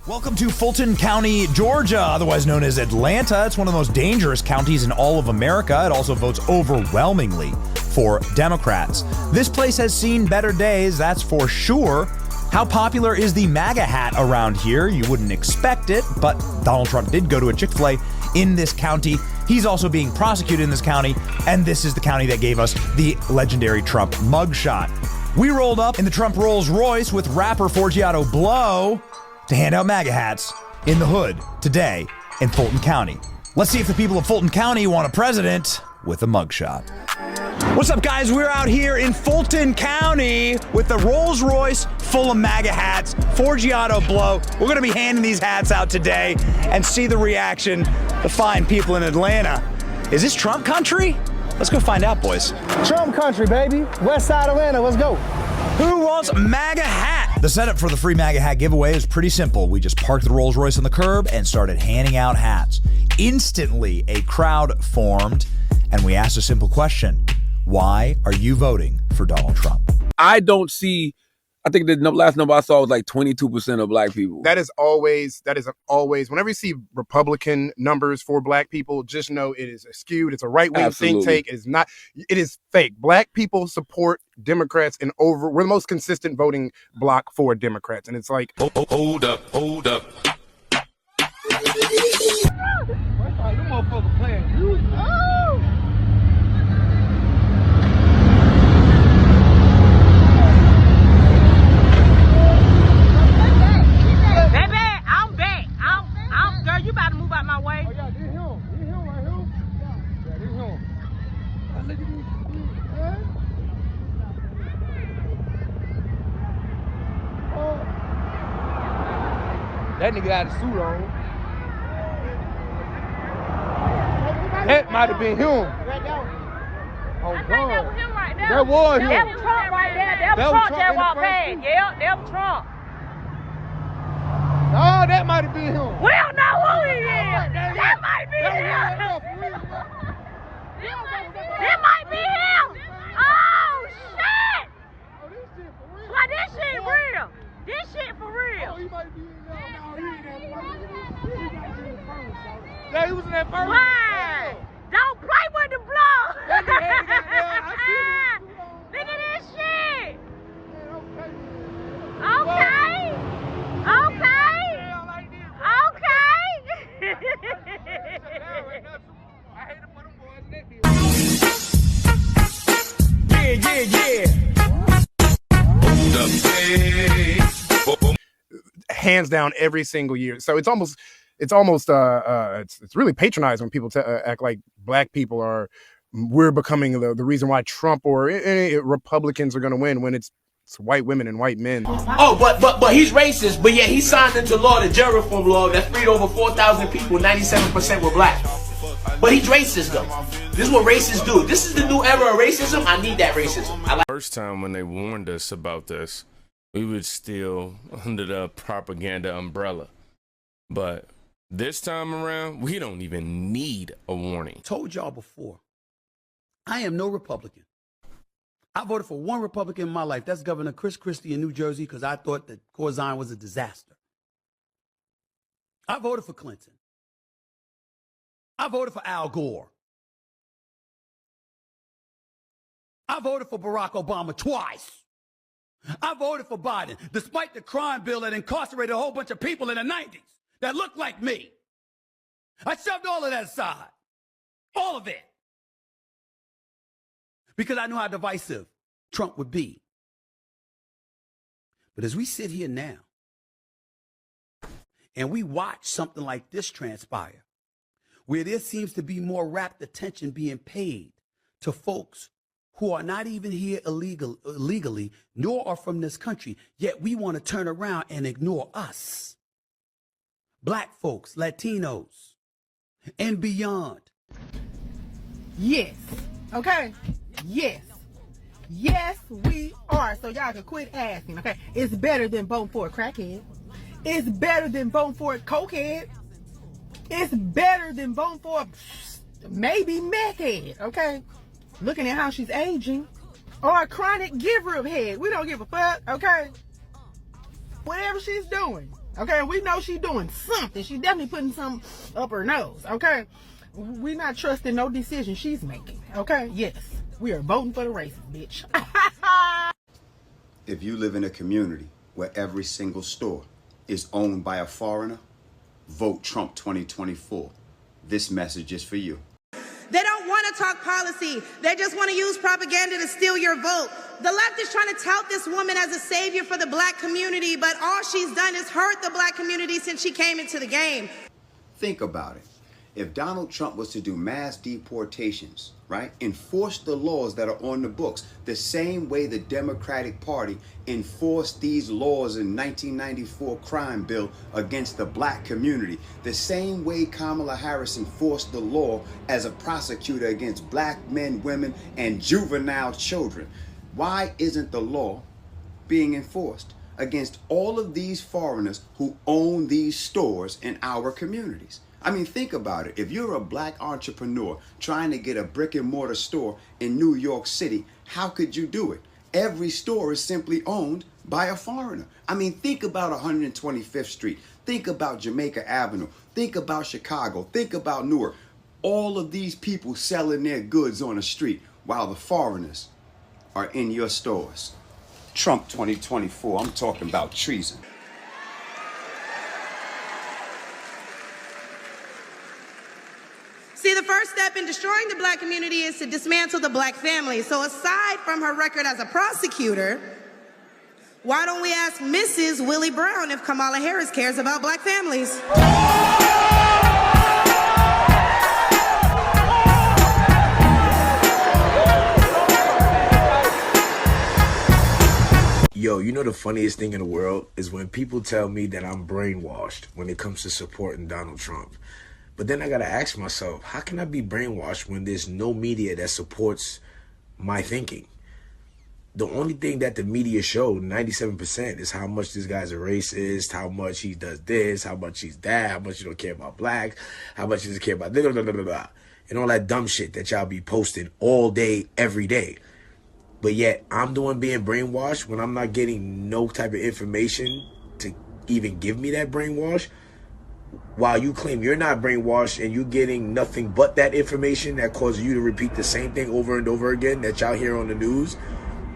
Welcome to Fulton County, Georgia, otherwise known as Atlanta. It's one of the most dangerous counties in all of America. It also votes overwhelmingly for Democrats. This place has seen better days, that's for sure. How popular is the MAGA hat around here? You wouldn't expect it, but Donald Trump did go to a Chick-fil-A in this county. He's also being prosecuted in this county, and this is the county that gave us the legendary Trump mugshot. We rolled up in the Trump Rolls Royce with rapper Forgiato Blow to hand out MAGA hats in the hood today in Fulton County. Let's see if the people of Fulton County want a president with a mugshot. What's up, guys? We're out here in Fulton County with the Rolls Royce full of MAGA hats, Forgiato Blow. We're going to be handing these hats out today and see the reaction of fine people in Atlanta. Is this Trump country? Let's go find out, boys. Trump country, baby. West side Atlanta, let's go. Who wants MAGA hat? The setup for the free MAGA hat giveaway is pretty simple. We just parked the Rolls Royce on the curb and started handing out hats. Instantly, a crowd formed, and we asked a simple question. Why are you voting for Donald Trump? I don't see, I think the last number I saw was like 22% of black people. That is always, whenever you see Republican numbers for black people, just know it is skewed. It's a right-wing think tank. It is fake. Black people support Democrats and we're the most consistent voting bloc for Democrats. And it's like, Hold up. You about to move out my way. Oh, yeah, this him. This him right here. Yeah, this him. Look at these. That nigga had a suit on. That might have been him. Oh, I think that was him right there. That was him. That was Trump right there. That was Trump that walked past. Yeah, that was Trump. Oh, that might have been him. We don't know who he is. That might be him. That might be him. Oh, shit. Oh, this shit for real. Well, this shit real. This shit for real. Oh, he might be in there. No, he ain't in there. Yeah, he was in that first. Wow. Don't play with the blow. That nigga ain't got that. I see him. Look at this shit. Man, okay. Okay. hands down every single year. So it's really patronizing when people act like black people we're becoming the reason why Trump or any Republicans are going to win when it's white women and white men. Oh, but he's racist, but yet he signed into law the jail reform law that freed over 4,000 people, 97% were black. But he's racist though. This is what racists do. This is the new era of racism. I need that racism. First time when they warned us about this, we were still under the propaganda umbrella. But this time around, we don't even need a warning. Told y'all before, I am no Republican. I voted for one Republican in my life. That's Governor Chris Christie in New Jersey because I thought that Corzine was a disaster. I voted for Clinton. I voted for Al Gore. I voted for Barack Obama twice. I voted for Biden, despite the crime bill that incarcerated a whole bunch of people in the 90s that looked like me. I shoved all of that aside. All of it. Because I knew how divisive Trump would be. But as we sit here now, and we watch something like this transpire, where there seems to be more rapt attention being paid to folks who are not even here illegally, nor are from this country, yet we want to turn around and ignore us. Black folks, Latinos, and beyond. Yes. Okay? Yes. Yes, we are. So y'all can quit asking, okay? It's better than voting for a crackhead. It's better than voting for a cokehead. It's better than voting for a maybe meth head, okay? Looking at how she's aging. Or a chronic giver of head. We don't give a fuck, okay? Whatever she's doing. Okay, we know she's doing something. She's definitely putting something up her nose. Okay, we not trusting no decision she's making. Okay, yes, we are voting for the racist bitch. If you live in a community where every single store is owned by a foreigner, vote Trump 2024. This message is for you. They don't want to talk policy. They just want to use propaganda to steal your vote. The left is trying to tout this woman as a savior for the black community, but all she's done is hurt the black community since she came into the game. Think about it. If Donald Trump was to do mass deportations, right, enforce the laws that are on the books, the same way the Democratic Party enforced these laws in 1994 crime bill against the black community, the same way Kamala Harris enforced the law as a prosecutor against black men, women, and juvenile children, why isn't the law being enforced against all of these foreigners who own these stores in our communities? I mean, think about it. If you're a black entrepreneur trying to get a brick and mortar store in New York City, how could you do it? Every store is simply owned by a foreigner. I mean, think about 125th Street. Think about Jamaica Avenue. Think about Chicago. Think about Newark. All of these people selling their goods on the street while the foreigners are in your stores. Trump 2024, I'm talking about treason. See, the first step in destroying the black community is to dismantle the black family. So aside from her record as a prosecutor, why don't we ask Mrs. Willie Brown if Kamala Harris cares about black families? Yo, you know the funniest thing in the world is when people tell me that I'm brainwashed when it comes to supporting Donald Trump. But then I gotta ask myself, how can I be brainwashed when there's no media that supports my thinking? The only thing that the media showed, 97%, is how much this guy's a racist, how much he does this, how much he's that, how much he don't care about blacks, how much he doesn't care about blah, blah, blah, blah, blah, and all that dumb shit that y'all be posting all day, every day. But yet, I'm the one being brainwashed when I'm not getting no type of information to even give me that brainwash. While you claim you're not brainwashed and you're getting nothing but that information that causes you to repeat the same thing over and over again that y'all hear on the news,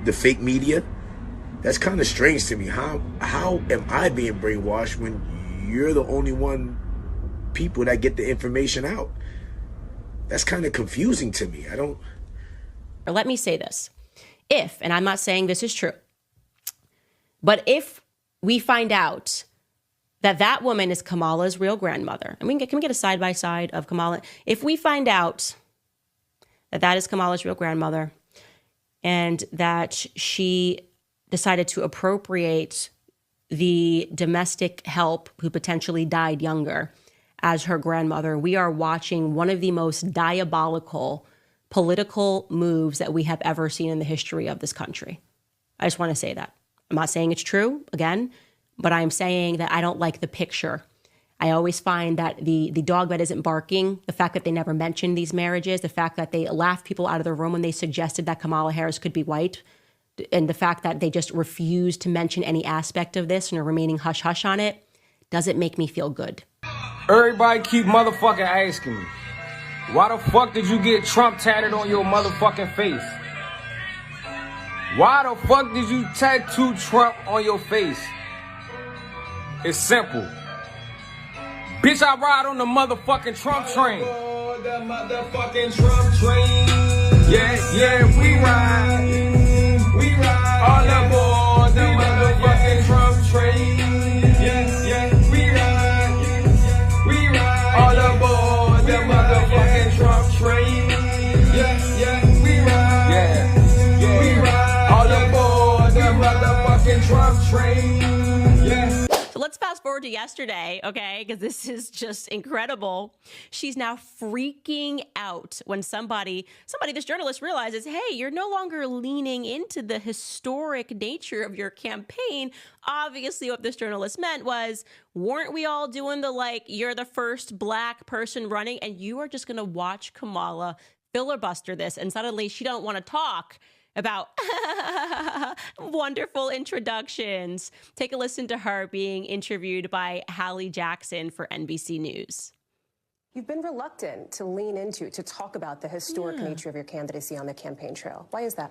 the fake media. That's kind of strange to me. How am I being brainwashed when you're the only people that get the information out? That's kind of confusing to me. Or let me say this. If, and I'm not saying this is true, but if we find out that woman is Kamala's real grandmother, and can we get a side-by-side of Kamala? If we find out that is Kamala's real grandmother and that she decided to appropriate the domestic help who potentially died younger as her grandmother, we are watching one of the most diabolical political moves that we have ever seen in the history of this country. I just want to say that. I'm not saying it's true, again, but I'm saying that I don't like the picture. I always find that the dog that isn't barking, the fact that they never mentioned these marriages, the fact that they laughed people out of the room when they suggested that Kamala Harris could be white, and the fact that they just refused to mention any aspect of this and are remaining hush-hush on it, doesn't make me feel good. Everybody keep motherfucking asking me, why the fuck did you get Trump tatted on your motherfucking face? Why the fuck did you tattoo Trump on your face? It's simple. Bitch, I ride on the motherfucking Trump train. The motherfucking Trump train. Yeah, we ride. We ride. All aboard the motherfucking Trump train. Yeah, we ride. We ride. All aboard the motherfucking Trump train. Yeah, we ride. Yeah, we ride. All aboard the motherfucking Trump train. Yeah. So let's fast forward to yesterday, okay? Because this is just incredible. She's now freaking out when somebody, this journalist realizes, hey, you're no longer leaning into the historic nature of your campaign. Obviously, what this journalist meant was, weren't we all doing you're the first black person running, and you are just going to watch Kamala filibuster this, and suddenly she don't want to talk about wonderful introductions. Take a listen to her being interviewed by Hallie Jackson for NBC News. You've been reluctant to lean into, to talk about the historic nature of your candidacy on the campaign trail. Why is that?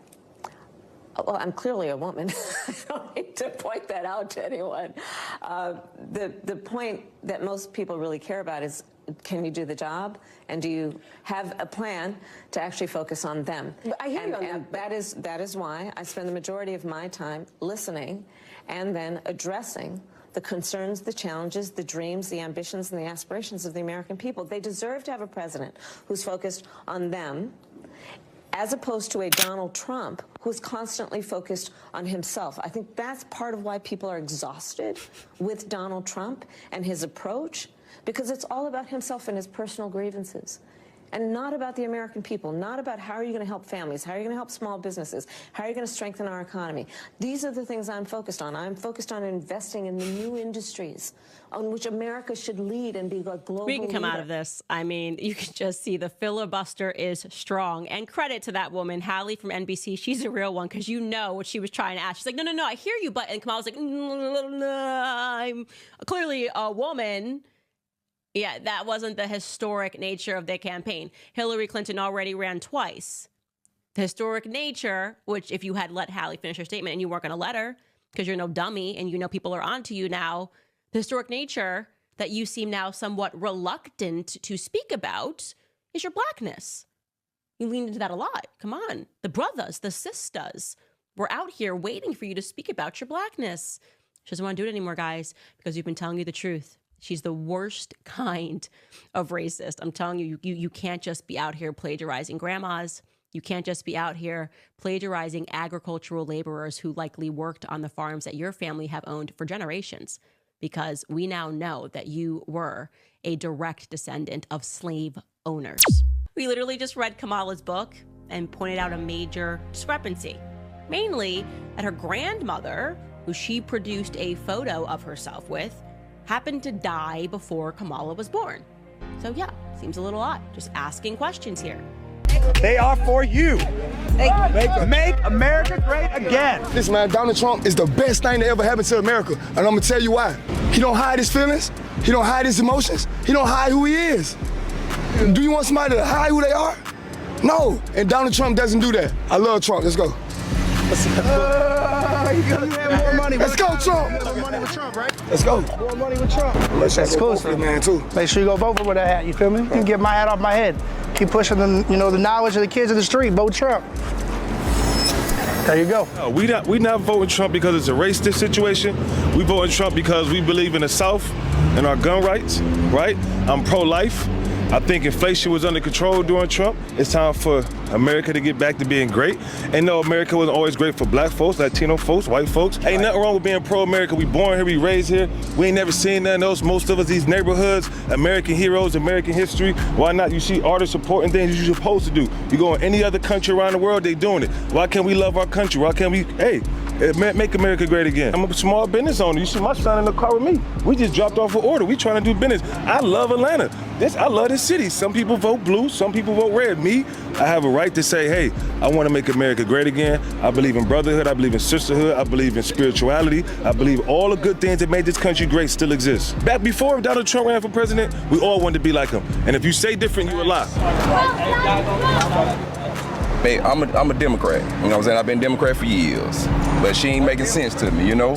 Well, I'm clearly a woman. I don't need to point that out to anyone. The point that most people really care about is, can you do the job? And do you have a plan to actually focus on them? I hear you on and that is why I spend the majority of my time listening and then addressing the concerns, the challenges, the dreams, the ambitions, and the aspirations of the American people. They deserve to have a president who's focused on them, as opposed to a Donald Trump who's constantly focused on himself. I think that's part of why people are exhausted with Donald Trump and his approach, because it's all about himself and his personal grievances, and not about the American people, not about how are you going to help families, how are you going to help small businesses, how are you going to strengthen our economy. These are the things I'm focused on. I'm focused on investing in the new industries on which America should lead and be a global We can come leader. out of this. I mean, you can just see the filibuster is strong. And credit to that woman, Hallie from NBC. She's a real one, because you know what she was trying to ask. She's like, no, I hear you, but... And Kamala was like, I'm clearly a woman. Yeah, that wasn't the historic nature of their campaign. Hillary Clinton already ran twice. The historic nature, which if you had let Hallie finish her statement and you weren't going to let her because you're no dummy and you know people are onto you now, the historic nature that you seem now somewhat reluctant to speak about is your blackness. You leaned into that a lot. Come on. The brothers, the sisters, we're out here waiting for you to speak about your blackness. She doesn't want to do it anymore, guys, because we've been telling you the truth. She's the worst kind of racist. I'm telling you, you can't just be out here plagiarizing grandmas. You can't just be out here plagiarizing agricultural laborers who likely worked on the farms that your family have owned for generations, because we now know that you were a direct descendant of slave owners. We literally just read Kamala's book and pointed out a major discrepancy, mainly that her grandmother, who she produced a photo of herself with, happened to die before Kamala was born. So yeah, seems a little odd. Just asking questions here. They are for you. Make America great again. Listen, man, Donald Trump is the best thing that ever happened to America. And I'm gonna tell you why. He don't hide his feelings. He don't hide his emotions. He don't hide who he is. Do you want somebody to hide who they are? No, and Donald Trump doesn't do that. I love Trump, let's go. You have more money. Let's go, Trump. More money with Trump, right? Let's go. More money with Trump. That's cool, man, too. Make sure you go vote for that hat. You feel me? You can get my hat off my head. Keep pushing the knowledge of the kids in the street. Vote Trump. There you go. No, we not voting Trump because it's a racist situation. We voting Trump because we believe in the South and our gun rights, right? I'm pro-life. I think inflation was under control during Trump. It's time for America to get back to being great. And no, America wasn't always great for black folks, Latino folks, white folks. Ain't nothing wrong with being pro-America. We born here, we raised here. We ain't never seen nothing else. Most of us, these neighborhoods, American heroes, American history. Why not? You see artists supporting things you're supposed to do. You go in any other country around the world, they doing it. Why can't we love our country? Why can't we, make America great again? I'm a small business owner. You see my son in the car with me. We just dropped off an order. We trying to do business. I love Atlanta. I love this city. Some people vote blue, some people vote red. Me, I have a right to say, hey, I want to make America great again. I believe in brotherhood. I believe in sisterhood. I believe in spirituality. I believe all the good things that made this country great still exist. Back before Donald Trump ran for president, we all wanted to be like him. And if you say different, you a lie. Hey, I'm a Democrat. You know what I'm saying? I've been Democrat for years. But she ain't making sense to me, you know?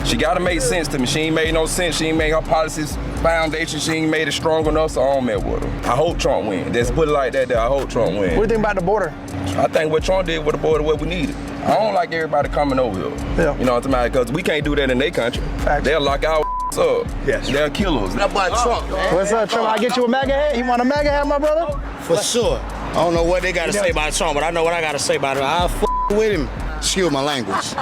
She gotta make sense to me. She ain't made no sense. She ain't made her policies foundation. She ain't made it strong enough, so I don't mess with her. I hope Trump win. Just put it like that, I hope Trump win. What do you think about the border? I think what Trump did with the border, what we needed. I don't like everybody coming over here. Yeah. You know what I'm saying? Because we can't do that in their country. Fact. They'll lock our up. Yes. They'll kill us. That boy Trump, man. What's up, Trump? I get you a MAGA hat? You want a MAGA hat, my brother? For sure. I don't know what they got to say about Trump, but I know what I got to say about him. I'll with him. Excuse my language.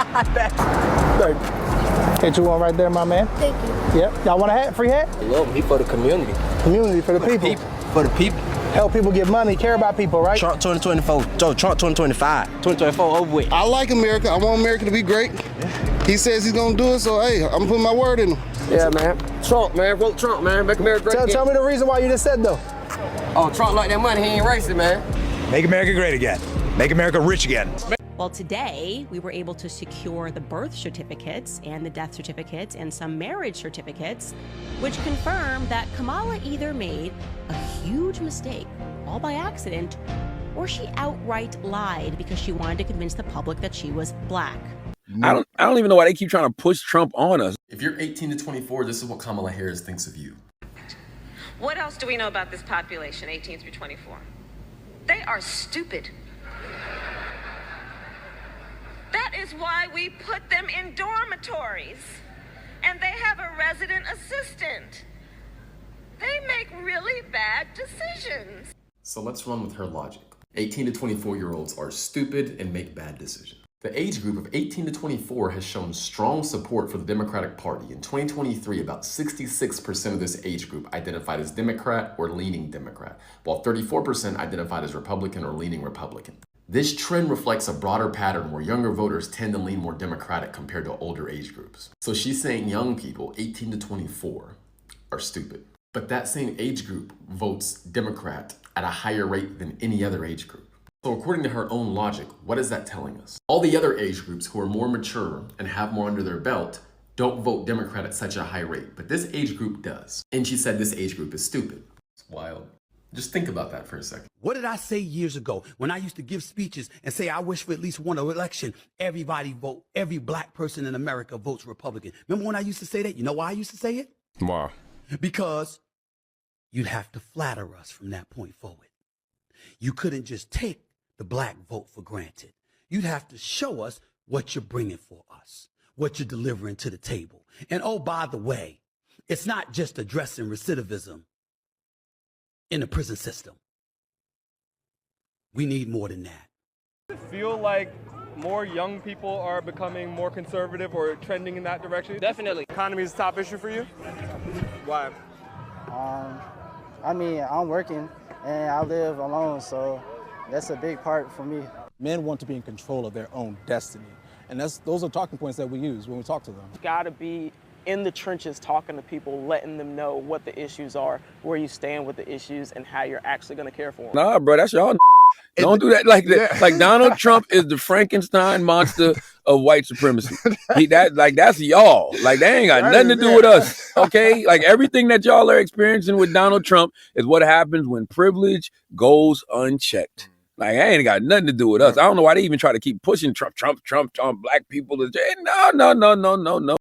Get you one right there, my man. Thank you. Yep. Y'all want a hat? Free hat? I love him. He for the community. Community, for the people. For the people. Help people get money, care about people, right? Trump 2024. Trump 2025. 2024 over with. I like America. I want America to be great. He says he's gonna do it, so hey, I'm putting my word in him. Yeah, man. Trump, man. Vote Trump, man. Make America great again. Tell me the reason why you just said though. Oh, Trump like that money. He ain't racist, man. Make America great again. Make America rich again. Well, today we were able to secure the birth certificates and the death certificates and some marriage certificates, which confirm that Kamala either made a huge mistake, all by accident, or she outright lied because she wanted to convince the public that she was black. I don't even know why they keep trying to push Trump on us. If you're 18 to 24, this is what Kamala Harris thinks of you. What else do we know about this population, 18 through 24? They are stupid. That is why we put them in dormitories. And they have a resident assistant. They make really bad decisions. So let's run with her logic. 18 to 24-year-olds are stupid and make bad decisions. The age group of 18 to 24 has shown strong support for the Democratic Party. In 2023, about 66% of this age group identified as Democrat or leaning Democrat, while 34% identified as Republican or leaning Republican. This trend reflects a broader pattern where younger voters tend to lean more Democratic compared to older age groups. So she's saying young people, 18 to 24, are stupid. But that same age group votes Democrat at a higher rate than any other age group. So according to her own logic, what is that telling us? All the other age groups who are more mature and have more under their belt don't vote Democrat at such a high rate, but this age group does. And she said this age group is stupid. It's wild. Just think about that for a second. What did I say years ago when I used to give speeches and say I wish for at least one election, everybody vote, every black person in America votes Republican? Remember when I used to say that? You know why I used to say it? Why? Because you'd have to flatter us from that point forward. You couldn't just take the black vote for granted. You'd have to show us what you're bringing for us, what you're delivering to the table. And oh, by the way, it's not just addressing recidivism in the prison system. We need more than that. Does it feel like more young people are becoming more conservative or trending in that direction? Definitely. Economy is a top issue for you? Why? I mean, I'm working and I live alone, so that's a big part for me. Men want to be in control of their own destiny. And those are talking points that we use when we talk to them. Got to be in the trenches talking to people, letting them know what the issues are, where you stand with the issues, and how you're actually going to care for them. Nah, bro, that's y'all. Don't do that like that. Like Donald Trump is the Frankenstein monster of white supremacy. That's y'all. Like they ain't got nothing to do with us. Okay? Like everything that y'all are experiencing with Donald Trump is what happens when privilege goes unchecked. Like, I ain't got nothing to do with us. I don't know why they even try to keep pushing Trump, black people to jail. No.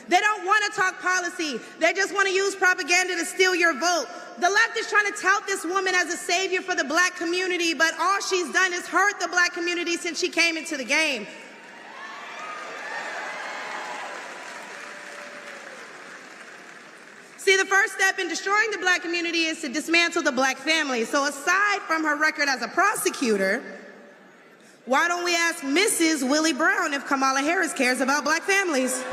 They don't want to talk policy. They just want to use propaganda to steal your vote. The left is trying to tout this woman as a savior for the black community, but all she's done is hurt the black community since she came into the game. See, the first step in destroying the black community is to dismantle the black family. So aside from her record as a prosecutor, why don't we ask Mrs. Willie Brown if Kamala Harris cares about black families?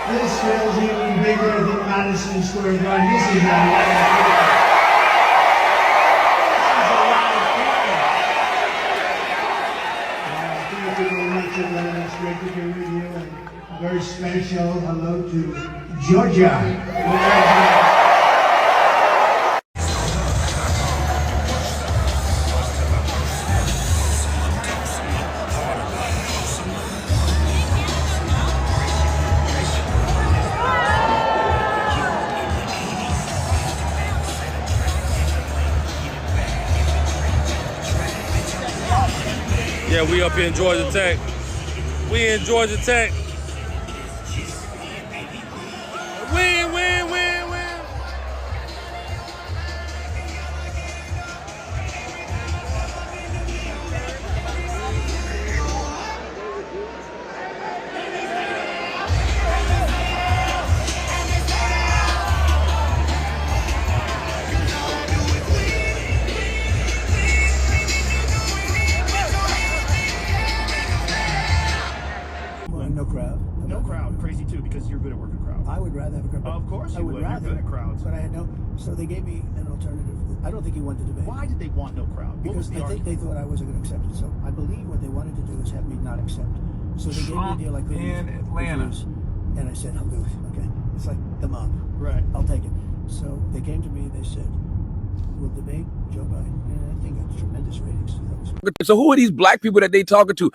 This feels even bigger than Madison Square Garden. This is a lot of people. Thank you very much, Atlanta. It's great to be with you. And a very special hello to Georgia. Yeah, we up here in Georgia Tech. We in Georgia Tech. Win. no crowd. No crowd. Crazy too, because you're good at working crowds. I would rather have a crowd. Of course you would. Rather, you're good at crowds. But I had no. So they gave me an alternative. I don't think he wanted to debate. Why did they want no crowd? Because I think they thought I wasn't going to accept it. So I believe what they wanted to do is have me not accept. So they gave me a deal like this. In Atlanta. And I said, I'll do it. Okay. It's like the mob. Right. I'll take it. So they came to me. They said, we'll debate Joe Biden. And I think got tremendous ratings. So who are these black people that they talking to?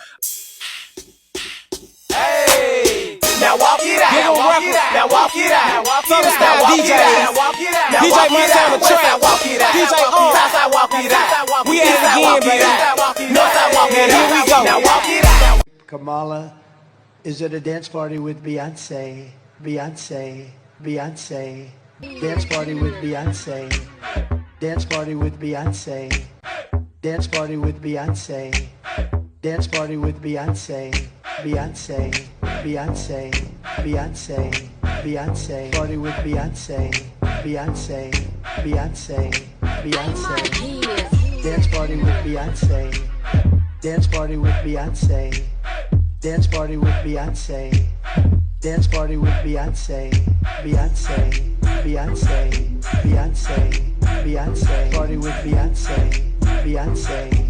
Now walk it out. Now walk it out. Now walk it out. Now walk it out. Now walk it out. DJ Montana Trap. Walk it out. DJ Southside walk it out. We at it again, baby. Northside walk it out. Here we go. Now walk it out. Kamala is at a dance party with Beyonce. Beyonce. Beyonce. Dance party with Beyonce. Dance party with Beyonce. Dance party with Beyonce. Dance party with Beyonce. Beyonce. Beyonce. Beyonce. Beyonce. Party with Beyonce. Beyonce. Beyonce. Beyonce. Dance party with Beyonce. Dance party with Beyonce. Dance party with Beyonce. Dance party with Beyonce. Beyonce. Beyonce. Beyonce. Beyonce. Party with Beyonce. Beyonce.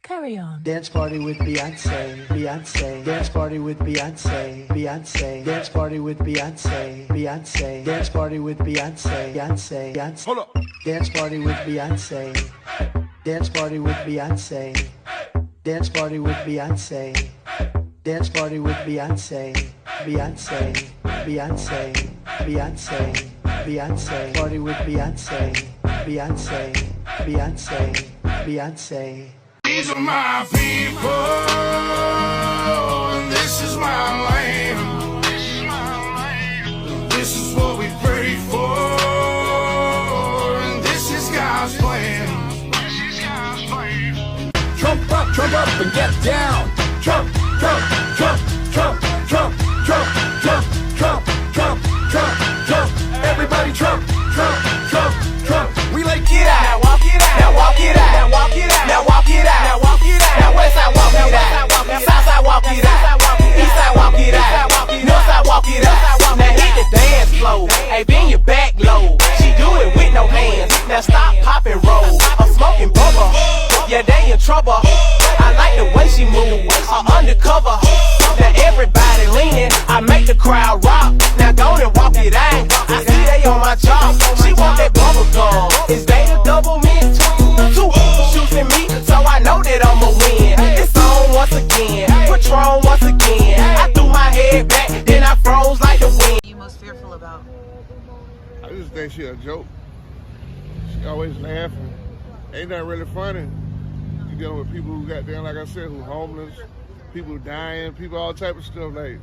Carry on. Dance party with Beyonce. Beyonce. Dance party with Beyonce. Beyonce. Dance party with Beyonce. Beyonce. Dance party with Beyonce. Beyonce. Beyonce. Hold up. Dance party with Beyonce. Dance party with Beyonce. Dance party with Beyonce. Dance party with Beyonce. Beyonce. Beyonce. Beyonce. Beyonce. Party with Beyonce. Beyonce. Beyonce. Beyonce. These are my people, and this is my land. This is what we pray for, and this is God's plan. Trump up and get down. Trump, Trump, Trump, Trump, Trump, Trump, Trump, Trump, Trump, Trump, Trump. Everybody Trump, Trump, Trump, Trump. We like it out. Now walk it out. Now walk it out. Now walk it out. Now walk it out. Now walk it out. Now Westside walk it out. Southside walk it out. Eastside walk it out. Northside walk it out. Now hit the dance floor. Hey, bend your back low. She do it with no hands. Now stop, pop and roll. I'm smoking bubble. Yeah, they in trouble. I like the way she move. Undercover. Now everybody leaning. I make the crowd rock. Now go and walk it out. I see they on my job. She want that bubble gum. Is they the double mint? Two shooting me, so I know that I'ma win. It's on once again. Patron once again. I threw my head back, then I froze like the wind. What are you most fearful about? I just think she a joke. She always laughing. Ain't nothing really funny. You dealing with people who got down, like I said, who homeless, people dying, people all type of stuff. Like,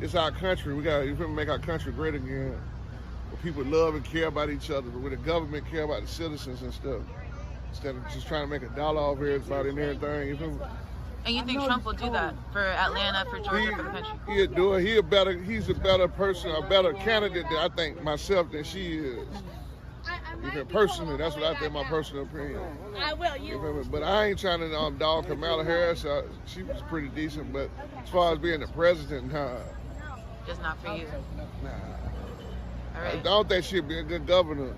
it's our country. We got to make our country great again. Where people love and care about each other, where the government care about the citizens and stuff. Instead of just trying to make a dollar off everybody and everything. You feel me? And you think Trump will do that for Atlanta, for Georgia, for the country? He'll do it. He's a better person, a better candidate than I think myself than she is. Personally, that's what I think, my personal opinion. I will. You feel me? But I ain't trying to dog Kamala Harris. She was pretty decent, but as far as being the president, nah. Just not for you. Nah. All right. I don't think she'd be a good governor.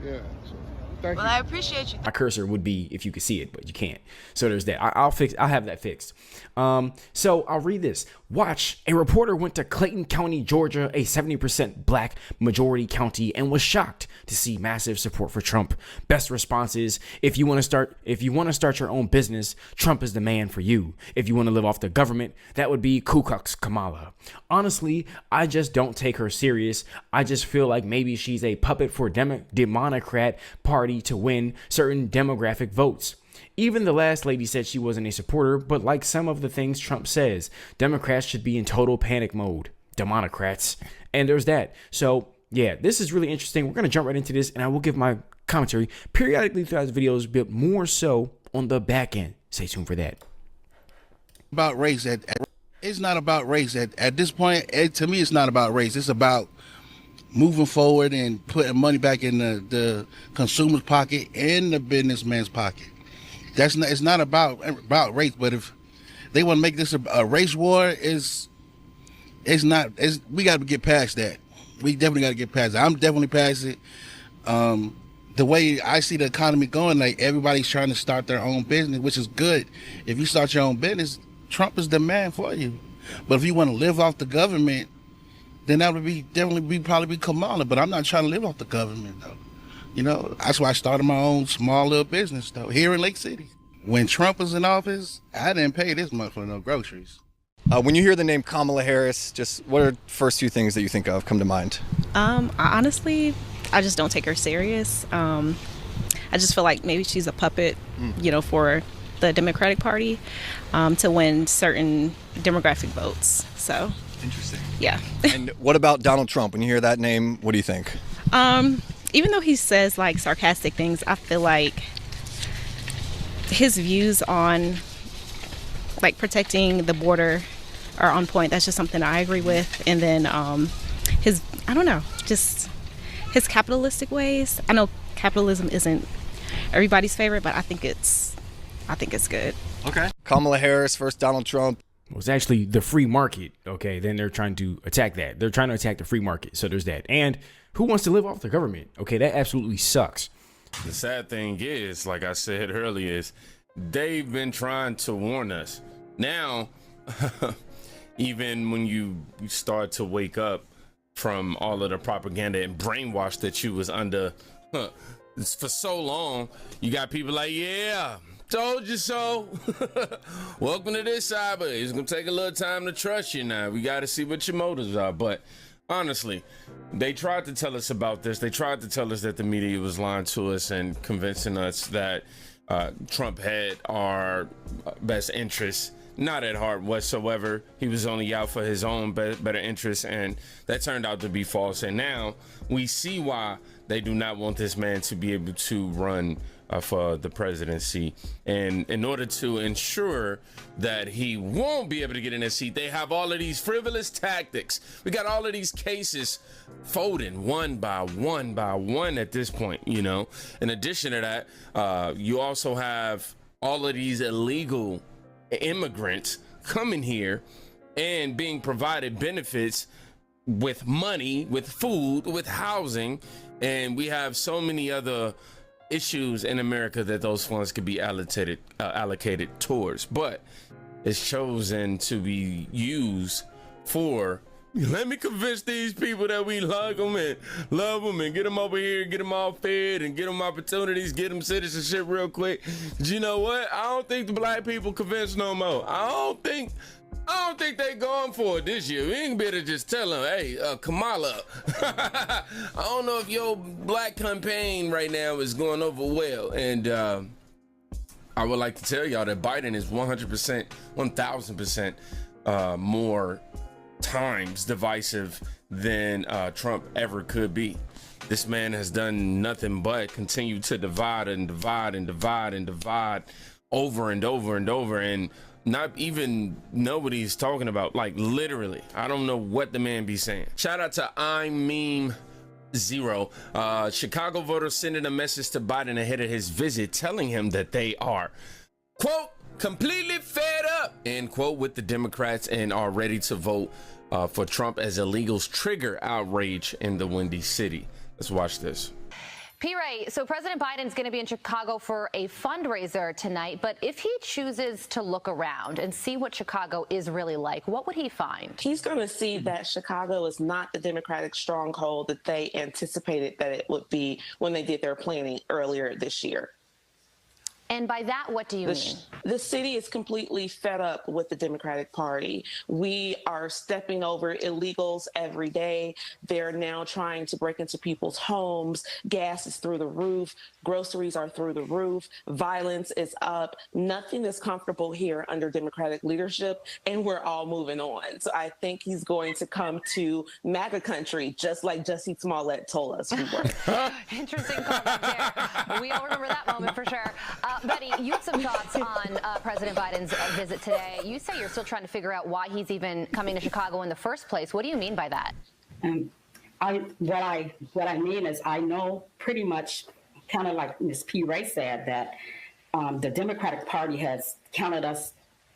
Yeah. So, thank you. Well, I appreciate you. My cursor would be if you could see it, but you can't. So there's that. I'll have that fixed. So I'll read this. Watch. A reporter went to Clayton County, Georgia, a 70% black majority county, and was shocked to see massive support for Trump. Best response is, if you want to start your own business, Trump is the man for you. If you want to live off the government, that would be Ku Klux Kamala. Honestly, I just don't take her serious. I just feel like maybe she's a puppet for Democrat Party to win certain demographic votes. Even the last lady said she wasn't a supporter, but like some of the things Trump says, Democrats should be in total panic mode. Democrats. And there's that. So yeah, this is really interesting. We're going to jump right into this, and I will give my commentary periodically throughout the videos, but more so on the back end. Stay tuned for that. About race. It's not about race. At this point, to me, it's not about race. It's about moving forward and putting money back in the consumer's pocket and the businessman's pocket. It's not about race, but if they want to make this a race war. It's not. We got to get past that. We definitely got to get past it. I'm definitely past it. The way I see the economy going, like everybody's trying to start their own business, which is good. If you start your own business, Trump is the man for you. But if you want to live off the government, then that would probably be Kamala. But I'm not trying to live off the government though. You know, that's why I started my own small little business though here in Lake City. When Trump was in office, I didn't pay this much for no groceries. When you hear the name Kamala Harris, just what are the first few things that you think of come to mind? Honestly, I just don't take her serious. I just feel like maybe she's a puppet, for the Democratic Party to win certain demographic votes. So interesting. Yeah. And what about Donald Trump? When you hear that name, what do you think? Even though he says like sarcastic things, I feel like his views on like protecting the border are on point. That's just something I agree with. And then his capitalistic ways. I know capitalism isn't everybody's favorite, but I think it's good. Okay. Kamala Harris versus Donald Trump. Well, it's actually the free market. Okay, then they're trying to attack that. They're trying to attack the free market. So there's that. And who wants to live off the government? Okay, that absolutely sucks. The sad thing is, like I said earlier, is they've been trying to warn us. Now, even when you start to wake up from all of the propaganda and brainwash that you was under for so long, you got people like, yeah, told you so. Welcome to this side, but it's gonna take a little time to trust you now. We got to see what your motives are. But honestly, they tried to tell us about this. They tried to tell us that the media was lying to us and convincing us that Trump had our best interests. Not at heart whatsoever. He was only out for his own better interests, and that turned out to be false. And now we see why they do not want this man to be able to run for the presidency. And in order to ensure that he won't be able to get in that seat, they have all of these frivolous tactics. We got all of these cases folding one by one at this point, you know. In addition to that, you also have all of these illegal immigrants coming here and being provided benefits with money, with food, with housing, and we have so many other issues in America that those funds could be allocated towards, but it's chosen to be used for, let me convince these people that we like them and love them and get them over here, get them all fed and get them opportunities, get them citizenship real quick. But you know what? I don't think the black people convinced no more. I don't think they going for it this year. We ain't better just tell them, hey, Kamala, I don't know if your black campaign right now is going over well. And I would like to tell y'all that Biden is 100%, 1000% more times divisive than Trump ever could be. This man has done nothing but continue to divide and divide and divide and divide over and over and over, and not even nobody's talking about, like, literally. I don't know what the man be saying. Shout out to I'm Meme Zero. Chicago voters sending a message to Biden ahead of his visit, telling him that they are, quote, completely fed up, end quote, with the Democrats and are ready to vote for Trump as illegals trigger outrage in the Windy City. Let's watch this. P. Ray, so President Biden's going to be in Chicago for a fundraiser tonight, but if he chooses to look around and see what Chicago is really like, what would he find? He's going to see that Chicago is not the Democratic stronghold that they anticipated that it would be when they did their planning earlier this year. And by that, what do you mean? The city is completely fed up with the Democratic Party. We are stepping over illegals every day. They're now trying to break into people's homes. Gas is through the roof. Groceries are through the roof. Violence is up. Nothing is comfortable here under Democratic leadership, and we're all moving on. So I think he's going to come to MAGA country, just like Jussie Smollett told us we were. Interesting comment there. We all remember that moment for sure. Betty, you had some thoughts on President Biden's visit today. You say you're still trying to figure out why he's even coming to Chicago in the first place. What do you mean by that? What I mean is I know pretty much, kind of like Ms. P. Ray said, that the Democratic Party has counted us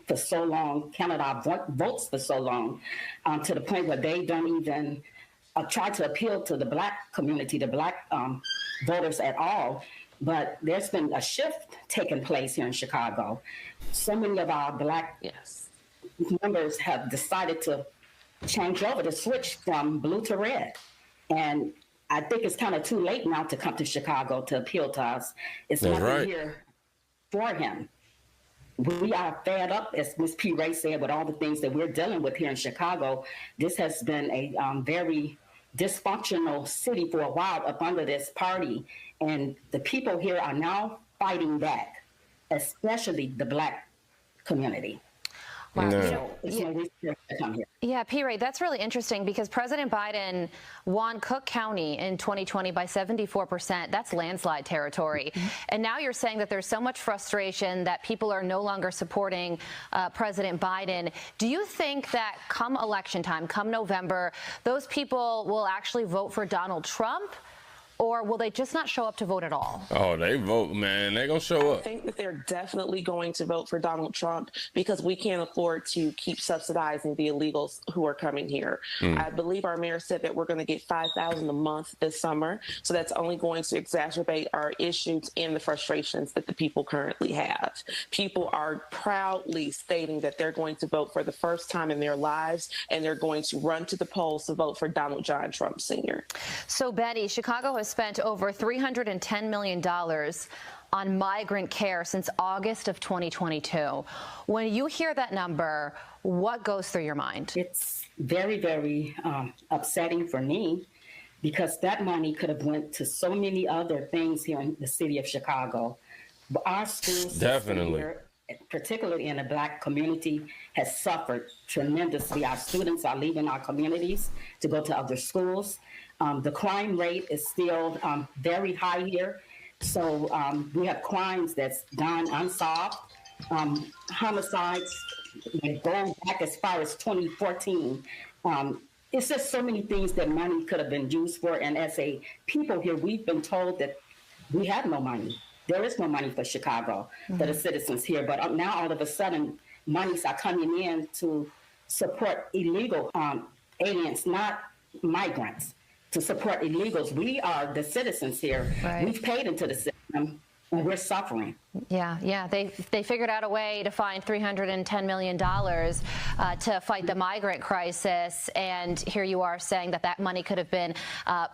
for so long, counted our votes for so long, to the point where they don't even try to appeal to the Black community, the Black voters at all. But there's been a shift taking place here in Chicago. So many of our Black members have decided to change over, to switch from blue to red. And I think it's kind of too late now to come to Chicago to appeal to us. It's nothing here for him. We are fed up, as Ms. P. Ray said, with all the things that we're dealing with here in Chicago. This has been a very dysfunctional city for a while up under this party. And the people here are now fighting back, especially the Black community. Wow. No. So it's no reason to come here. Yeah, P. Ray, that's really interesting because President Biden won Cook County in 2020 by 74%. That's landslide territory. And now you're saying that there's so much frustration that people are no longer supporting President Biden. Do you think that come election time, come November, those people will actually vote for Donald Trump? Or will they just not show up to vote at all? Oh, they vote, man. They're going to show up. I think that they're definitely going to vote for Donald Trump because we can't afford to keep subsidizing the illegals who are coming here. I believe our mayor said that we're going to get $5,000 a month this summer. So that's only going to exacerbate our issues and the frustrations that the people currently have. People are proudly stating that they're going to vote for the first time in their lives, and they're going to run to the polls to vote for Donald John Trump Sr. So, Betty, Chicago has spent over $310 million on migrant care since August of 2022. When you hear that number, what goes through your mind? It's very, very upsetting for me because that money could have went to so many other things here in the city of Chicago. But our school system here, particularly in the Black community, has suffered tremendously. Our students are leaving our communities to go to other schools. The crime rate is still very high here. So we have crimes that's gone unsolved. Homicides going back as far as 2014. It's just so many things that money could have been used for. And as a people here, we've been told that we have no money. There is no money for Chicago, for the citizens here. But now all of a sudden, monies are coming in to support illegal aliens, not migrants. To support illegals. We are the citizens here. Right. We've paid into the system, and we're suffering. Yeah. They figured out a way to find $310 million to fight the migrant crisis, and here you are saying that money could have been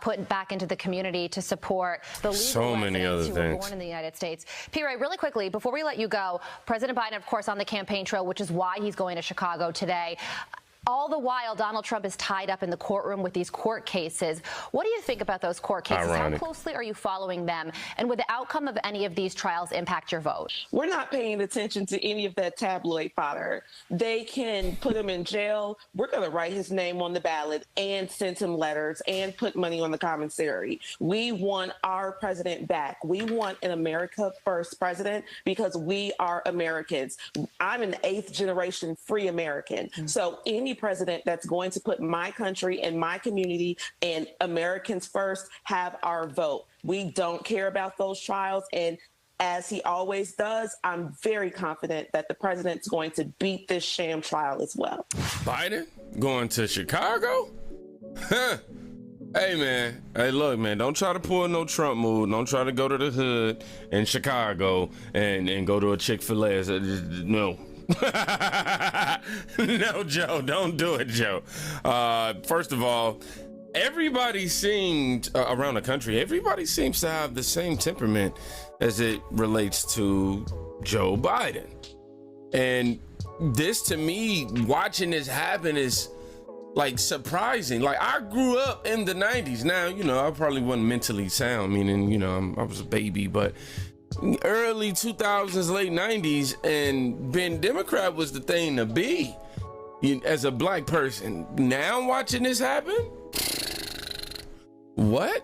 put back into the community to support the legal residents who were born in the United States. P. Ray, really quickly, before we let you go, President Biden, of course, on the campaign trail, which is why he's going to Chicago today. All the while, Donald Trump is tied up in the courtroom with these court cases. What do you think about those court cases? Ironic. How closely are you following them? And would the outcome of any of these trials impact your vote? We're not paying attention to any of that tabloid fodder. They can put him in jail. We're going to write his name on the ballot and send him letters and put money on the commissary. We want our president back. We want an America First president because we are Americans. I'm an 8th generation free American. So any president that's going to put my country and my community and Americans first have our vote. We don't care about those trials. And as he always does, I'm very confident that the president's going to beat this sham trial as well. Biden going to Chicago? Huh. Hey, man. Hey, look, man, don't try to pull no Trump move. Don't try to go to the hood in Chicago and go to a Chick-fil-A. No. No, Joe, don't do it, Joe. First of all, everybody seemed around the country, everybody seems to have the same temperament as it relates to Joe Biden. And this, to me, watching this happen is like surprising. Like, I grew up in the 90s. Now, I probably wasn't mentally sound, meaning, I was a baby, but early 2000s, late 90s, and being Democrat was the thing to be as a black person. Now watching this happen? What?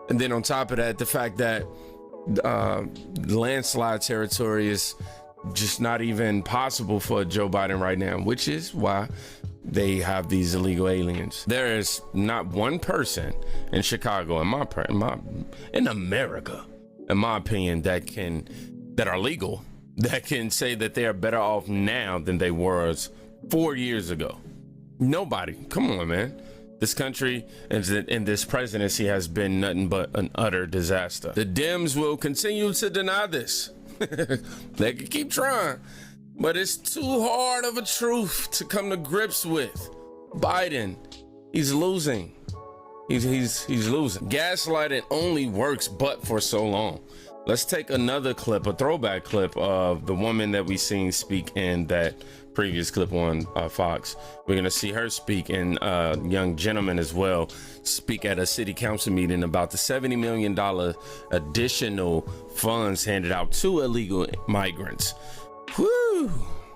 And then on top of that, the fact that landslide territory is just not even possible for Joe Biden right now, which is why they have these illegal aliens. There is not one person in Chicago, in America, in my opinion, that are legal, that can say that they are better off now than they were 4 years ago. Nobody. Come on, man. This country and this presidency has been nothing but an utter disaster. The Dems will continue to deny this. They can keep trying, but it's too hard of a truth to come to grips with. Biden, he's losing. He's losing. Gaslighting only works but for so long. Let's take another clip, a throwback clip of the woman that we seen speak in that previous clip on Fox. We're gonna see her speak, and young gentleman as well speak at a city council meeting about the $70 million additional funds handed out to illegal migrants. Whew.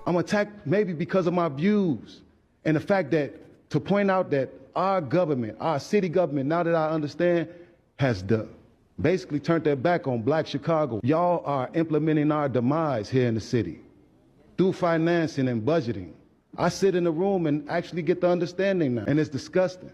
I'm attacked maybe because of my views and the fact that to point out that our government, our city government, now that I understand, has basically turned their back on Black Chicago. Y'all are implementing our demise here in the city through financing and budgeting. I sit in the room and actually get the understanding now, and it's disgusting.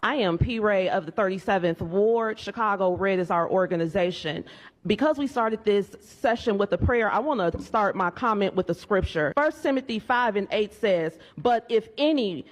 I am P. Ray of the 37th Ward. Chicago Red is our organization. Because we started this session with a prayer, I want to start my comment with a scripture. 1 Timothy 5:8 says, "But if any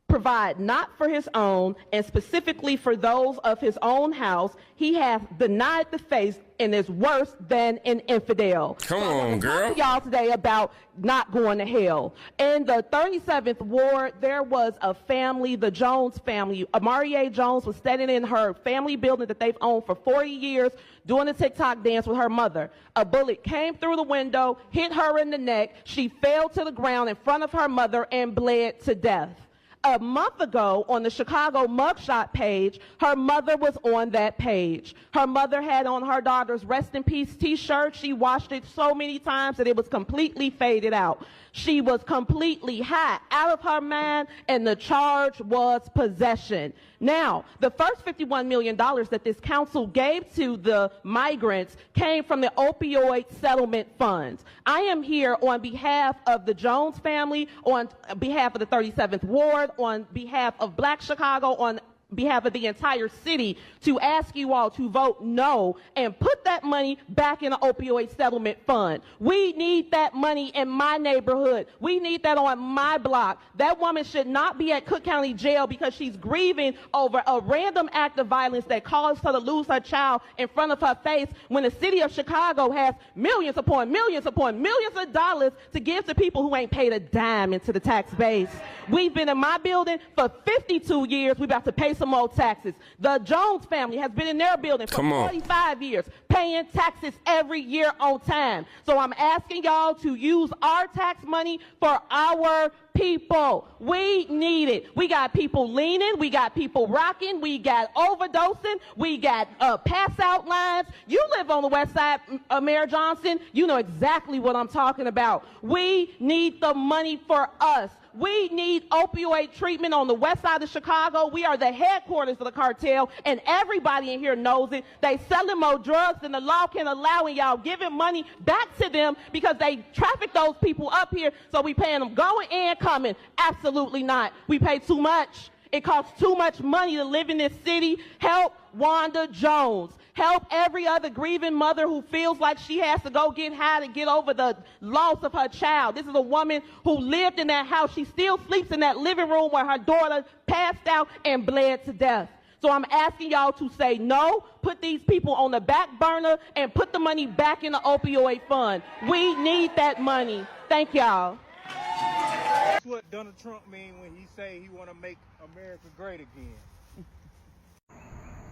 provide not for his own, and specifically for those of his own house, he hath denied the faith and is worse than an infidel." Come on, girl. Talk to y'all today about not going to hell. In the 37th Ward, there was a family, the Jones family. Amarie Jones was standing in her family building that they've owned for 40 years doing a TikTok dance with her mother. A bullet came through the window, hit her in the neck. She fell to the ground in front of her mother and bled to death. A month ago, on the Chicago mugshot page, her mother was on that page. Her mother had on her daughter's Rest in Peace t-shirt. She washed it so many times that it was completely faded out. She was completely high, out of her mind, and the charge was possession. Now, the first $51 million that this council gave to the migrants came from the opioid settlement funds. I am here on behalf of the Jones family, on behalf of the 37th Ward, on behalf of Black Chicago, on behalf of the entire city, to ask you all to vote no and put that money back in the opioid settlement fund. We need that money in my neighborhood. We need that on my block. That woman should not be at Cook County Jail because she's grieving over a random act of violence that caused her to lose her child in front of her face, when the city of Chicago has millions upon millions upon millions of dollars to give to people who ain't paid a dime into the tax base. We've been in my building for 52 years. We're about to pay some more taxes. The Jones family has been in their building for 45 years, paying taxes every year on time. So I'm asking y'all to use our tax money for our people. We need it. We got people leaning. We got people rocking. We got overdosing. We got pass out lines. You live on the west side, Mayor Johnson. You know exactly what I'm talking about. We need the money for us. We need opioid treatment on the west side of Chicago. We are the headquarters of the cartel, and everybody in here knows it. They selling more drugs than the law can allow, and y'all giving money back to them because they traffic those people up here, so we paying them going and coming. Absolutely not. We pay too much. It costs too much money to live in this city. Help Wanda Jones. Help every other grieving mother who feels like she has to go get high to get over the loss of her child. This is a woman who lived in that house. She still sleeps in that living room where her daughter passed out and bled to death. So I'm asking y'all to say no, put these people on the back burner, and put the money back in the opioid fund. We need that money. Thank y'all. That's what Donald Trump mean when he say he want to make America great again.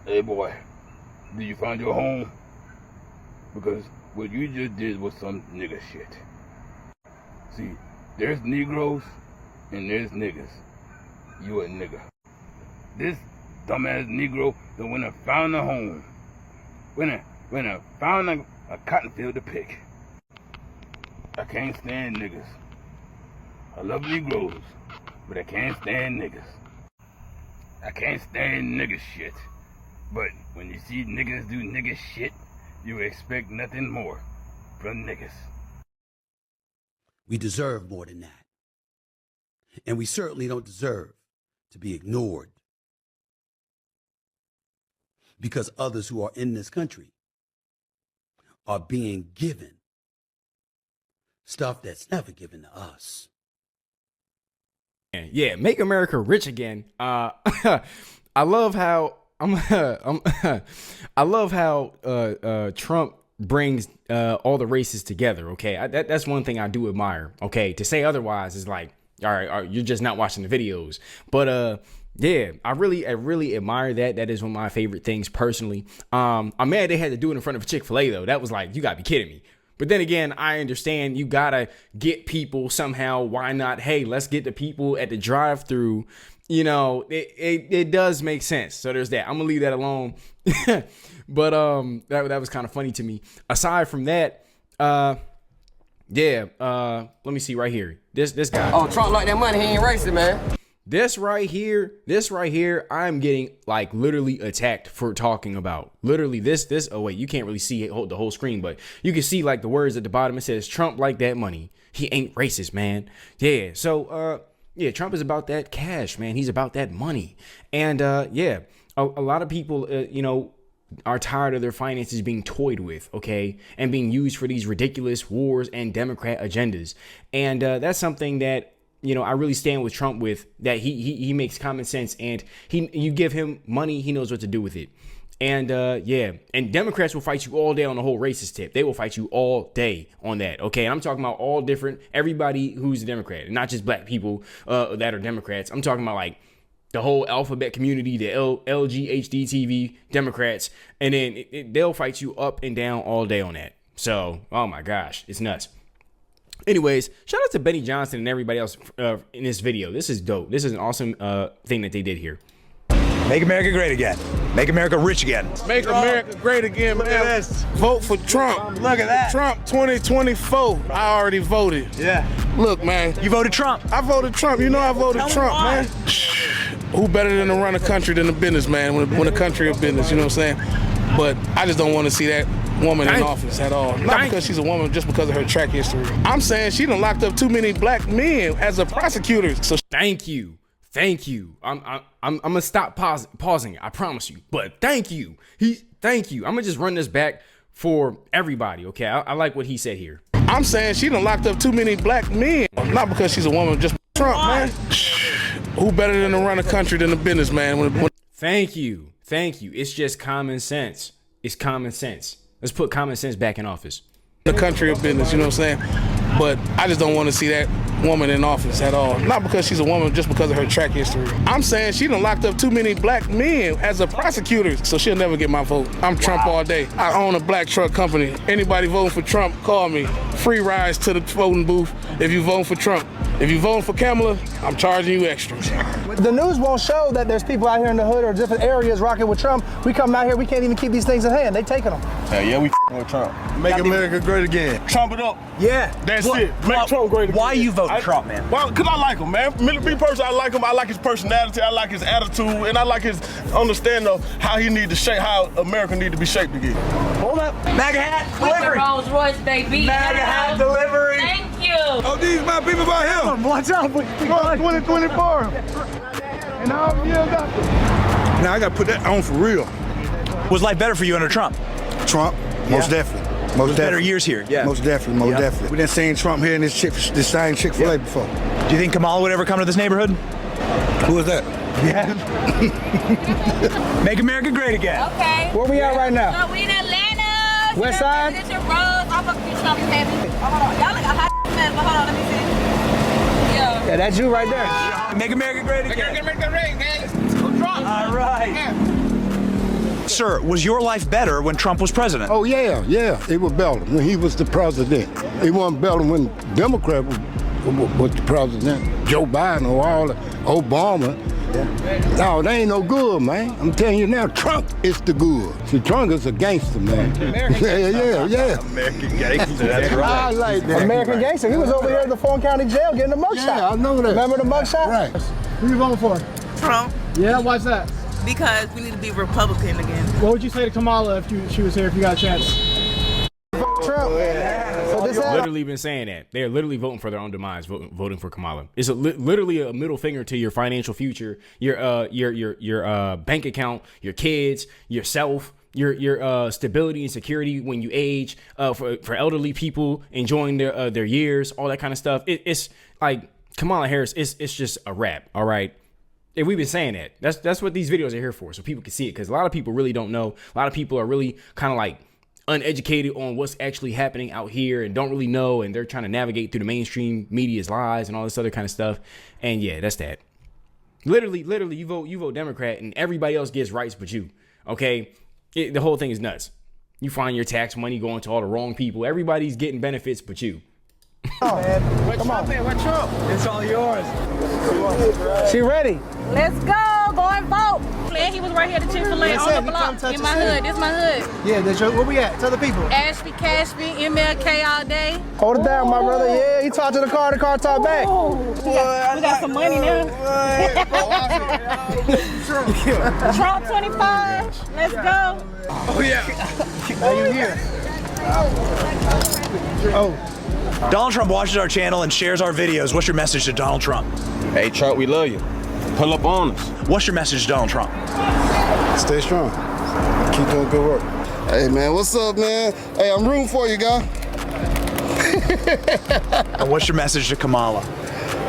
Hey boy, did you find your home? Because what you just did was some nigga shit. See, there's Negroes and there's niggas. You a nigga. This dumbass Negro that when I found a home, when I found a cotton field to pick. I can't stand niggas. I love Negroes, but I can't stand niggas. I can't stand nigga shit. But when you see niggas do nigga shit, you expect nothing more from niggas. We deserve more than that. And we certainly don't deserve to be ignored because others who are in this country are being given stuff that's never given to us. Yeah, make America rich again. I love how I love how Trump brings all the races together. Okay, that's one thing I do admire. Okay, to say otherwise is like, all right, you're just not watching the videos. But yeah, I really admire that. That is one of my favorite things personally. I'm mad they had to do it in front of Chick-fil-A though. That was like, you gotta be kidding me. But then again, I understand you gotta get people somehow. Why not? Hey, let's get the people at the drive-through. You know, it does make sense. So there's that. I'm gonna leave that alone. But that was kind of funny to me. Aside from that, yeah. Let me see right here. This guy. Oh, Trump like that money. He ain't racist, man. This right here, I'm getting like literally attacked for talking about literally this. Oh wait, you can't really see the whole screen, but you can see like the words at the bottom. It says Trump like that money. He ain't racist, man. Yeah. So yeah, Trump is about that cash, man. He's about that money. And yeah, a lot of people, you know, are tired of their finances being toyed with, okay, and being used for these ridiculous wars and Democrat agendas. And that's something that, you know, I really stand with Trump with, that he makes common sense, and you give him money, he knows what to do with it. And yeah, and Democrats will fight you all day on the whole racist tip. They will fight you all day on that, okay? And I'm talking about all different, everybody who's a Democrat, not just black people that are Democrats. I'm talking about like the whole alphabet community, the LGHDTV Democrats, and then they'll fight you up and down all day on that. So, oh my gosh, it's nuts. Anyways, shout out to Benny Johnson and everybody else in this video. This is dope. This is an awesome thing that they did here. Make America great again. Make America rich again. Make America great again, man. Look at this. Vote for Trump. Look at that. Trump 2024. I already voted. Yeah. Look, man. You voted Trump. I voted Trump. You know I voted Trump, man. Who better than to run a country than a business, man, when a country of business, you know what I'm saying? But I just don't want to see that woman in office at all. Not because she's a woman, just because of her track history. I'm saying she done locked up too many black men as a prosecutor. So thank you. I'm gonna stop pausing. I promise you. But thank you. Thank you. I'm gonna just run this back for everybody. Okay. I like what he said here. I'm saying she done locked up too many black men. Not because she's a woman, just Trump, man. Who better than to run a country than a business, man? Thank you. It's just common sense. It's common sense. Let's put common sense back in office. The country of business, you know what I'm saying? But I just don't want to see that woman in office at all. Not because she's a woman, just because of her track history. I'm saying she done locked up too many black men as a prosecutor, so she'll never get my vote. I'm Trump all day. I own a black truck company. Anybody voting for Trump, call me. Free rides to the voting booth if you voting for Trump. If you voting for Kamala, I'm charging you extra. The news won't show that there's people out here in the hood or different areas rocking with Trump. We come out here, we can't even keep these things in hand. They taking them. Hell yeah, we with Trump. Make America great again. Trump it up. Yeah. That's it. Make Trump great again. Why you voting Trump, man? Well, because I like him, man. Me personally, I like him. I like his personality. I like his attitude. And I like his understanding of how he need to shape, how America need to be shaped again. Hold up. MAGA hat delivery. Rolls Royce, baby. MAGA hat delivery. Thank you. Oh, these my people about him. Watch out. 2024. And all you got this. Now I got to put that on for real. Was life better for you under Trump? Trump, most definitely. Most definitely. Better years here. Yeah. Most definitely. Definitely. We didn't seen Trump here in this same Chick-fil-A before. Do you think Kamala would ever come to this neighborhood? Who is that? Yeah. Make America great again. Okay. Where we at right now? No, we in Atlanta. West side? It's your roads. I'm going to be Trump heavy. Hold on. Y'all like a hot mess, but hold on. Let me see. Yo. Yeah, that's you right there. Make America great again. Make America great again. Trump. All right. Sir, was your life better when Trump was president? Oh, yeah. It was better when he was the president. It wasn't better when Democrat was the president. Joe Biden or all Obama. Yeah. No, they ain't no good, man. I'm telling you now, Trump is the good. See, Trump is a gangster, man. Yeah. American gangster, that's right. I like that. American gangster. He was over here at the Fulton County Jail getting a mugshot. Yeah, I know that. Remember the mugshot? Right. Who you voting for? Trump. Yeah, why's that? Because we need to be Republican again. What would you say to Kamala if she was here, if you got a chance? Trump. So this literally been saying that. They're literally voting for their own demise, voting for Kamala. It's literally a middle finger to your financial future, your bank account, your kids, yourself, your stability and security when you age, for elderly people enjoying their years, all that kind of stuff. It's like Kamala Harris. It's just a wrap. All right. And we've been saying that. That's what these videos are here for, so people can see it, because a lot of people really don't know. A lot of people are really kind of like uneducated on what's actually happening out here and don't really know, and they're trying to navigate through the mainstream media's lies and all this other kind of stuff. And yeah, that's that. Literally, you vote Democrat and everybody else gets rights but you. Okay? The whole thing is nuts. You find your tax money going to all the wrong people. Everybody's getting benefits but you. Oh, man. Come on. What's Trump? It's all yours. She ready? Let's go. Go and vote. And he was right here at the Chick-fil-A on the block in my hood. This my hood. Yeah, that's where we at? Tell the people. Ashby, Cashby, MLK all day. Hold it down, my brother. Yeah, he talked to the car talked back. We got some money now. Trump 25. Let's go. Oh, yeah. Now you here. Oh. Donald Trump watches our channel and shares our videos. What's your message to Donald Trump? Hey, Trump, we love you. Pull up on us. What's your message to Donald Trump? Stay strong. Keep doing good work. Hey, man, what's up, man? Hey, I'm rooting for you, guy. And what's your message to Kamala?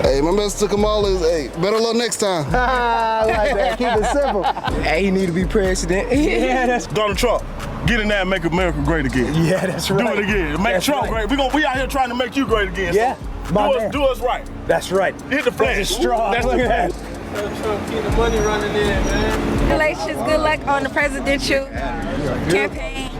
Hey, my message to Kamala is, hey, better luck next time. I like that. Keep it simple. Hey, he need to be president. Yeah, that's Donald Trump. Get in there and make America great again. Yeah, that's right. Do it again. Make Trump great. We out here trying to make you great again. Yeah. So do us right. That's right. Hit the flag. Strong. That's the flag. Trump, keep the money running in, man. Congratulations. Good luck on the presidential campaign.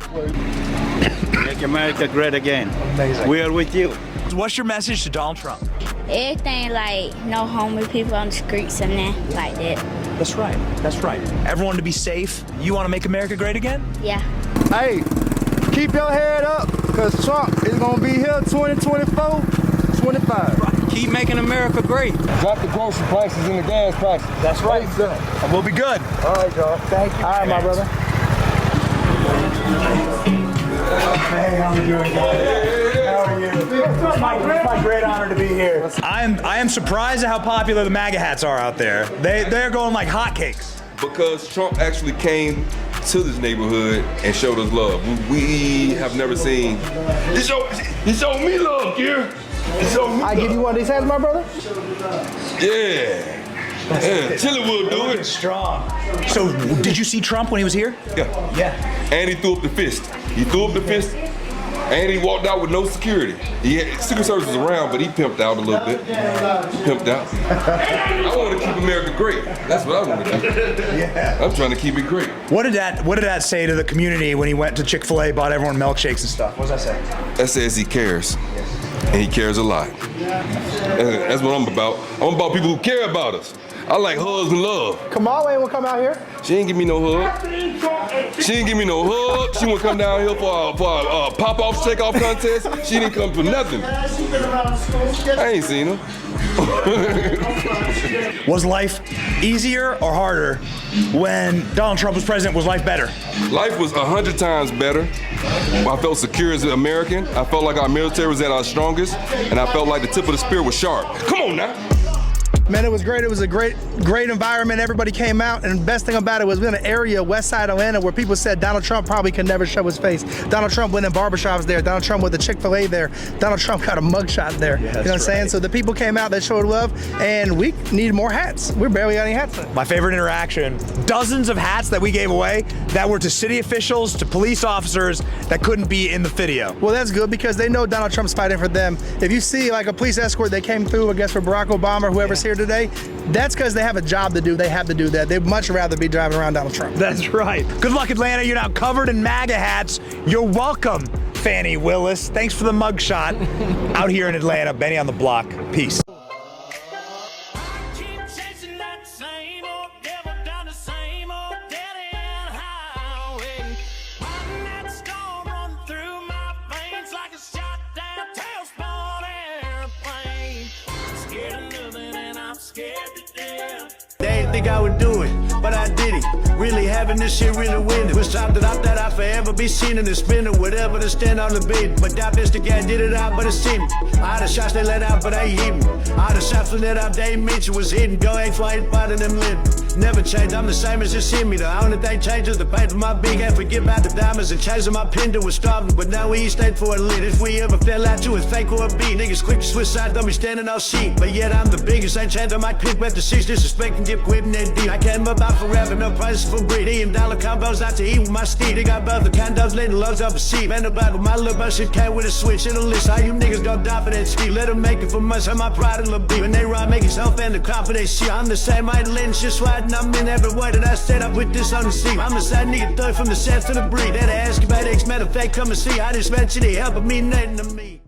Make America great again. Amazing. We are with you. What's your message to Donald Trump? Everything like no homeless people on the streets and that like that. That's right. That's right. Everyone to be safe. You want to make America great again? Yeah. Hey, keep your head up, because Trump is going to be here 2024, 25. Keep making America great. Drop the grocery prices and the gas prices. That's right. And we'll be good. All right, y'all. Thank you. All right, my brother. Hey, how you doing, guys? How are you? It's my great honor to be here. I am surprised at how popular the MAGA hats are out there. They're going like hotcakes. Because Trump actually came to this neighborhood and showed us love. We have never seen. He showed me love, Kier. I give you one of these hats, my brother? Yeah. Yeah, Chili will do it. Strong. So, did you see Trump when he was here? Yeah. Yeah. And he threw up the fist. And he walked out with no security. Secret Service was around, but he pimped out a little bit. I want to keep America great. That's what I want to do. Yeah. I'm trying to keep it great. What did that say to the community when he went to Chick-fil-A, bought everyone milkshakes and stuff? What does that say? That says he cares. And he cares a lot. That's what I'm about. I'm about people who care about us. I like hugs and love. Kamala ain't gonna come out here. She ain't give me no hug. She didn't give me no hug. She won't come down here for a pop-off, shake-off contest. She didn't come for nothing. I ain't seen her. Was life easier or harder when Donald Trump was president? Was life better? Life was 100 times better. I felt secure as an American. I felt like our military was at our strongest, and I felt like the tip of the spear was sharp. Come on now. Man, it was great. It was a great environment. Everybody came out, and the best thing about it was in an area, West Side Atlanta, where people said Donald Trump probably could never show his face. Donald Trump went in barbershops there. Donald Trump went to Chick-fil-A there. Donald Trump got a mugshot there. Yeah, you know what I'm saying? So the people came out, they showed love, and we need more hats. We barely got any hats left. My favorite interaction, dozens of hats that we gave away that were to city officials, to police officers that couldn't be in the video. Well, that's good because they know Donald Trump's fighting for them. If you see like a police escort that came through, I guess for Barack Obama or whoever's here today, that's because they have a job to do. They have to do that. They'd much rather be driving around Donald Trump. That's right. Good luck, Atlanta. You're now covered in MAGA hats. You're welcome, Fannie Willis. Thanks for the mugshot out here in Atlanta. Benny on the block. Peace. They didn't think I would do it, but I did it. Really having this shit really winning. Was time that I thought I'd forever be seen in the spinner, whatever to stand on the beat. But that bitch the guy did it out, but it seemed. I had the shots they let out, but I hit me. I had the shots they let out, they mentioned was hidden. Go ain't flying part of them lit. Never change, I'm the same as you see me. The only thing changes the paint of my big head. Forget about the diamonds and chasing my pin was starving. But now we stayed for a lit. If we ever fell out to a fake or a beat, niggas quick to switch sides, don't be standing on sheet. But yet I'm the biggest, ain't changed on my clip at the six. Disrespect and get quit in that deep. I came up out forever, no prices for breed. $1 combos out to eat with my steed. They got both the condos, letting loads up a seat. Man, about my little bus shit came with a switch and a list. All you niggas gon' die for that ski. Let them make it for months, have my pride and little beef. When they rhyme, make yourself and the confidence shit. I'm the same, I ain't letting shit slide, and I'm in every way that I said I put this on the seat. I'm the side nigga third from the sense to the breed. They ask about X, matter of fact, come and see. I just mentioned it helping me, nothing to me.